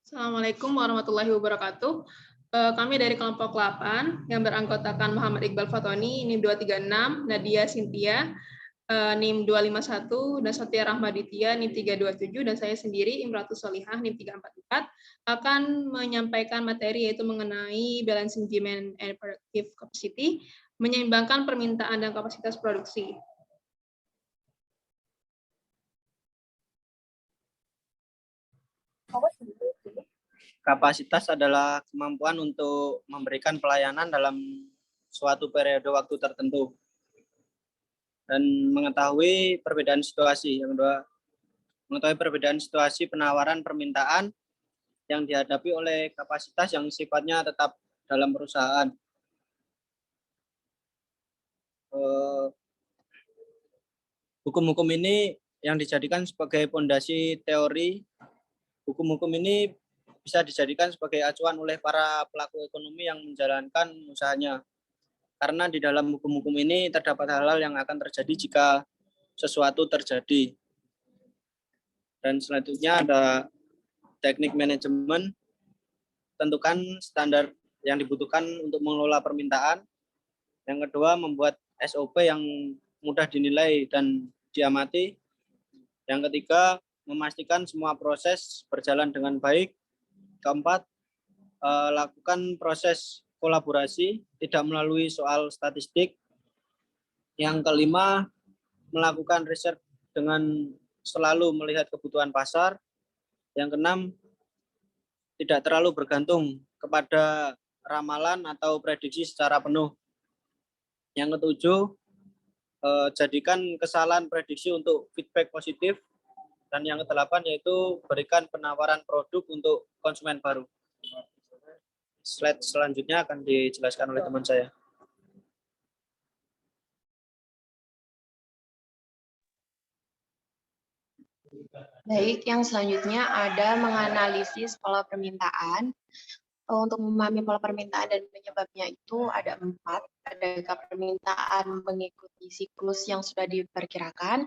Assalamualaikum warahmatullahi wabarakatuh. Kami dari kelompok 8 yang beranggotakan Muhammad Iqbal Fatoni, NIM 236, Nadia Cynthia, NIM 251, dan Satya Rahmaditya, NIM 327, dan saya sendiri, Imratus Solihah, NIM 344, akan menyampaikan materi yaitu mengenai balancing demand and productive capacity, menyeimbangkan permintaan dan kapasitas produksi. Kapasitas adalah kemampuan untuk memberikan pelayanan dalam suatu periode waktu tertentu dan mengetahui perbedaan situasi. Yang kedua, mengetahui perbedaan situasi penawaran permintaan yang dihadapi oleh kapasitas yang sifatnya tetap dalam perusahaan. Hukum-hukum ini yang dijadikan sebagai fondasi teori. Hukum-hukum ini bisa dijadikan sebagai acuan oleh para pelaku ekonomi yang menjalankan usahanya. Karena di dalam hukum-hukum ini terdapat hal-hal yang akan terjadi jika sesuatu terjadi. Dan selanjutnya ada teknik manajemen, tentukan standar yang dibutuhkan untuk mengelola permintaan. Yang kedua, membuat SOP yang mudah dinilai dan diamati. Yang ketiga, memastikan semua proses berjalan dengan baik. Keempat, lakukan proses kolaborasi, tidak melalui soal statistik. Yang kelima, melakukan riset dengan selalu melihat kebutuhan pasar. Yang keenam, tidak terlalu bergantung kepada ramalan atau prediksi secara penuh. Yang ketujuh, jadikan kesalahan prediksi untuk feedback positif. Dan yang kedelapan yaitu berikan penawaran produk untuk konsumen baru. Slide selanjutnya akan dijelaskan oleh teman saya. Baik, yang selanjutnya ada menganalisis pola permintaan. Untuk memahami pola permintaan dan penyebabnya itu ada 4. Adakah permintaan mengikuti siklus yang sudah diperkirakan?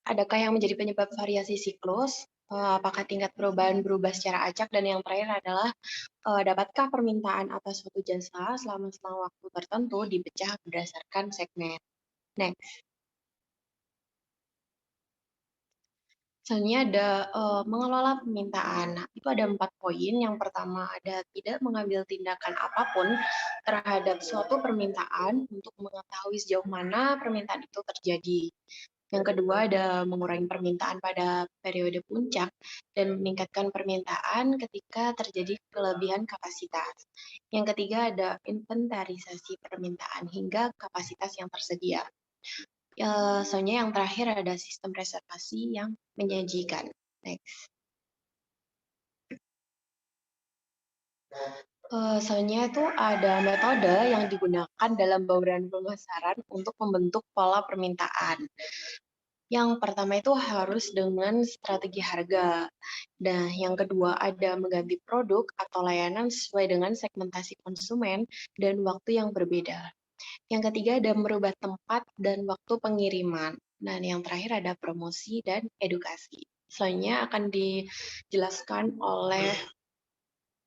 Adakah yang menjadi penyebab variasi siklus? Apakah tingkat perubahan berubah secara acak? Dan yang terakhir adalah, dapatkah permintaan atas suatu jasa selama waktu tertentu dipecah berdasarkan segmen? Next. Selanjutnya ada mengelola permintaan. Nah, itu ada 4 poin. Yang pertama ada tidak mengambil tindakan apapun terhadap suatu permintaan untuk mengetahui sejauh mana permintaan itu terjadi. Yang kedua ada mengurangi permintaan pada periode puncak dan meningkatkan permintaan ketika terjadi kelebihan kapasitas. Yang ketiga ada inventarisasi permintaan hingga kapasitas yang tersedia. Soalnya yang terakhir ada sistem reservasi yang menyajikan. Next. Soalnya itu ada metode yang digunakan dalam bauran pemasaran untuk membentuk pola permintaan. Yang pertama itu harus dengan strategi harga. Nah, yang kedua ada mengganti produk atau layanan sesuai dengan segmentasi konsumen dan waktu yang berbeda. Yang ketiga ada merubah tempat dan waktu pengiriman. Dan yang terakhir ada promosi dan edukasi. Selanjutnya akan dijelaskan oleh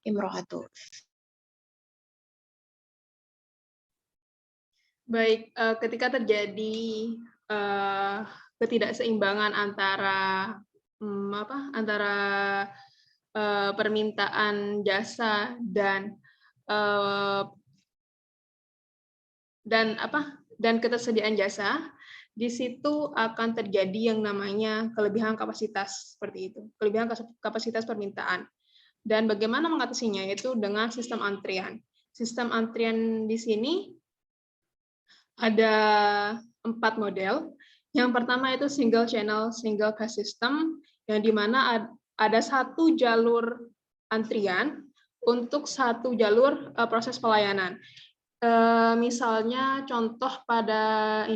Imro'atu. Baik, ketika terjadi ketidakseimbangan antara permintaan jasa dan ketersediaan jasa, di situ akan terjadi yang namanya kelebihan kapasitas seperti itu, kelebihan kapasitas permintaan. Dan bagaimana mengatasinya yaitu dengan sistem antrian. Sistem antrian di sini ada 4 model. Yang pertama itu single channel, single pass system, yang dimana ada satu jalur antrian untuk satu jalur proses pelayanan. Misalnya contoh pada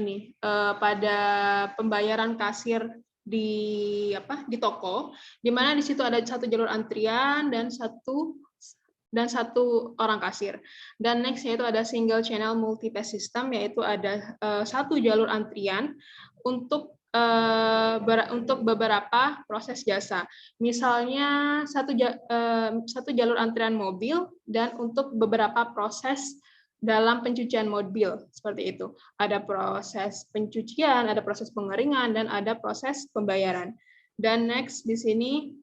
pada pembayaran kasir di toko, di mana di situ ada satu jalur antrian dan satu orang kasir. Dan next yaitu ada single channel multi pass system, yaitu ada satu jalur antrian untuk untuk beberapa proses jasa. Misalnya satu jalur antrian mobil dan untuk beberapa proses dalam pencucian mobil, seperti itu. Ada proses pencucian, ada proses pengeringan, dan ada proses pembayaran. Dan next di sini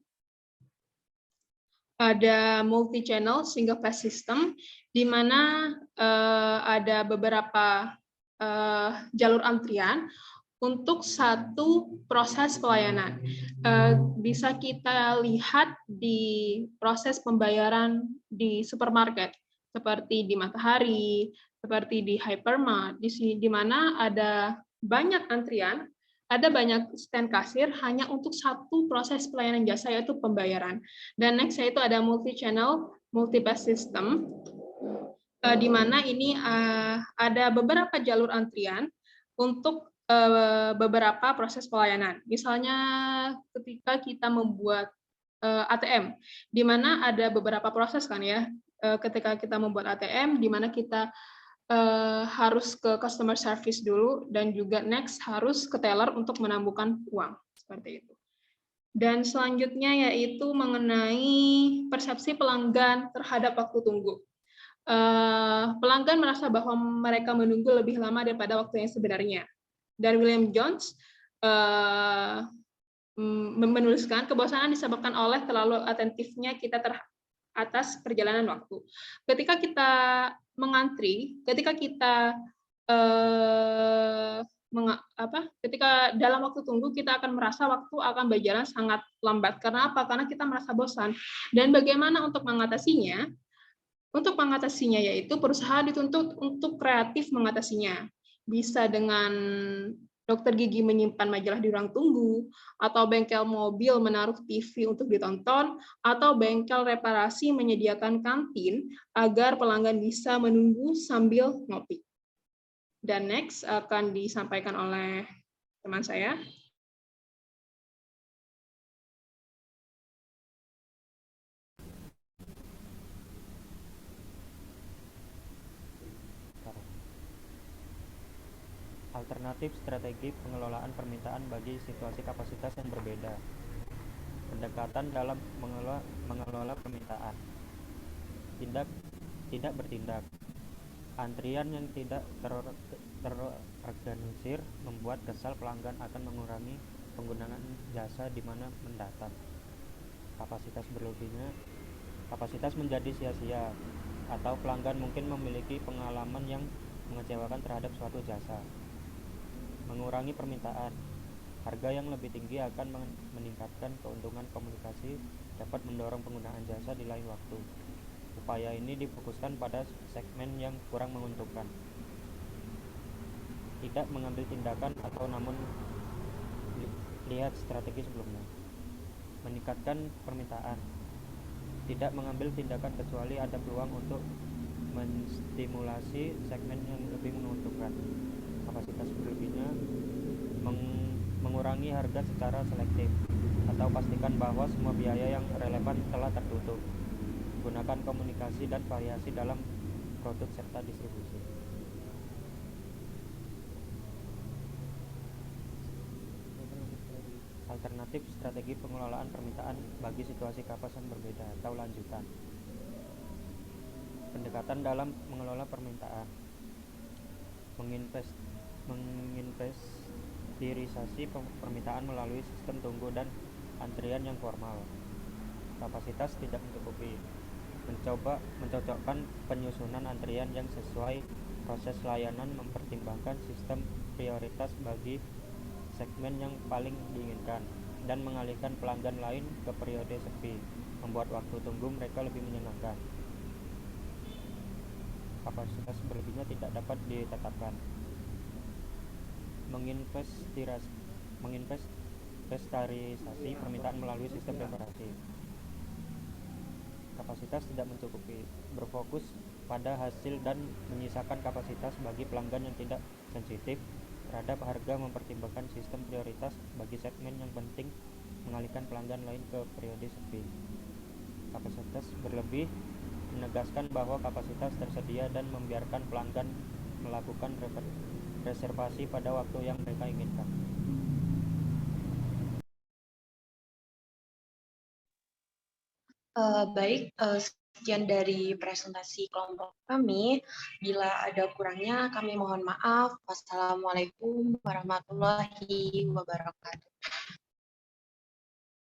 ada multi-channel single phase system, di mana ada beberapa jalur antrian untuk satu proses pelayanan. Bisa kita lihat di proses pembayaran di supermarket, seperti di Matahari, seperti di Hypermart, di mana ada banyak antrian, ada banyak stand kasir hanya untuk satu proses pelayanan jasa, yaitu pembayaran. Dan next yaitu ada multi-channel, multi-pass system, di mana ini ada beberapa jalur antrian untuk beberapa proses pelayanan. Misalnya ketika kita membuat ATM, di mana ada beberapa proses kan ya, ketika kita membuat ATM, di mana kita harus ke customer service dulu, dan juga next harus ke teller untuk menambahkan uang, seperti itu. Dan selanjutnya yaitu mengenai persepsi pelanggan terhadap waktu tunggu. Pelanggan merasa bahwa mereka menunggu lebih lama daripada waktu yang sebenarnya. Dan William Jones menuliskan kebosanan disebabkan oleh terlalu atentifnya kita atas perjalanan waktu. Ketika kita mengantri, ketika kita ketika dalam waktu tunggu, kita akan merasa waktu akan berjalan sangat lambat. Karena apa? Karena kita merasa bosan. Dan bagaimana untuk mengatasinya? Untuk mengatasinya yaitu perusahaan dituntut untuk kreatif mengatasinya. Bisa dengan dokter gigi menyimpan majalah di ruang tunggu, atau bengkel mobil menaruh TV untuk ditonton, atau bengkel reparasi menyediakan kantin agar pelanggan bisa menunggu sambil ngopi. Dan next akan disampaikan oleh teman saya. Alternatif strategi pengelolaan permintaan bagi situasi kapasitas yang berbeda. Pendekatan dalam mengelola permintaan. Tidak bertindak. Antrian yang tidak terorganisir membuat kesal pelanggan akan mengurangi penggunaan jasa di mana mendatang. Kapasitas menjadi sia-sia, atau pelanggan mungkin memiliki pengalaman yang mengecewakan terhadap suatu jasa. Mengurangi permintaan. Harga yang lebih tinggi akan meningkatkan keuntungan komunikasi, dapat mendorong penggunaan jasa di lain waktu. Upaya ini difokuskan pada segmen yang kurang menguntungkan. Tidak mengambil tindakan atau namun lihat strategi sebelumnya. Meningkatkan permintaan. Tidak mengambil tindakan kecuali ada peluang untuk menstimulasi segmen yang lebih menguntungkan. Kapasitas berlebihnya. Mengurangi harga secara selektif, atau pastikan bahwa semua biaya yang relevan telah tertutup. Gunakan komunikasi dan variasi dalam produk serta distribusi. Alternatif strategi pengelolaan permintaan bagi situasi kapasitas yang berbeda atau lanjutan. Pendekatan dalam mengelola permintaan. Menginvestirisasi permintaan melalui sistem tunggu dan antrian yang formal. Kapasitas tidak mencukupi. Mencocokkan penyusunan antrian yang sesuai proses layanan, mempertimbangkan sistem prioritas bagi segmen yang paling diinginkan, dan mengalihkan pelanggan lain ke periode sepi, membuat waktu tunggu mereka lebih menyenangkan. Kapasitas berlebihnya tidak dapat ditetapkan. Menginventarisasi permintaan melalui sistem preferensi. Kapasitas tidak mencukupi. Berfokus pada hasil dan menyisakan kapasitas bagi pelanggan yang tidak sensitif terhadap harga, mempertimbangkan sistem prioritas bagi segmen yang penting, mengalihkan pelanggan lain ke periode sepi. Kapasitas berlebih menegaskan bahwa kapasitas tersedia dan membiarkan pelanggan melakukan reservasi pada waktu yang mereka inginkan. Baik, sekian dari presentasi kelompok kami. Bila ada kurangnya, kami mohon maaf. Wassalamualaikum warahmatullahi wabarakatuh.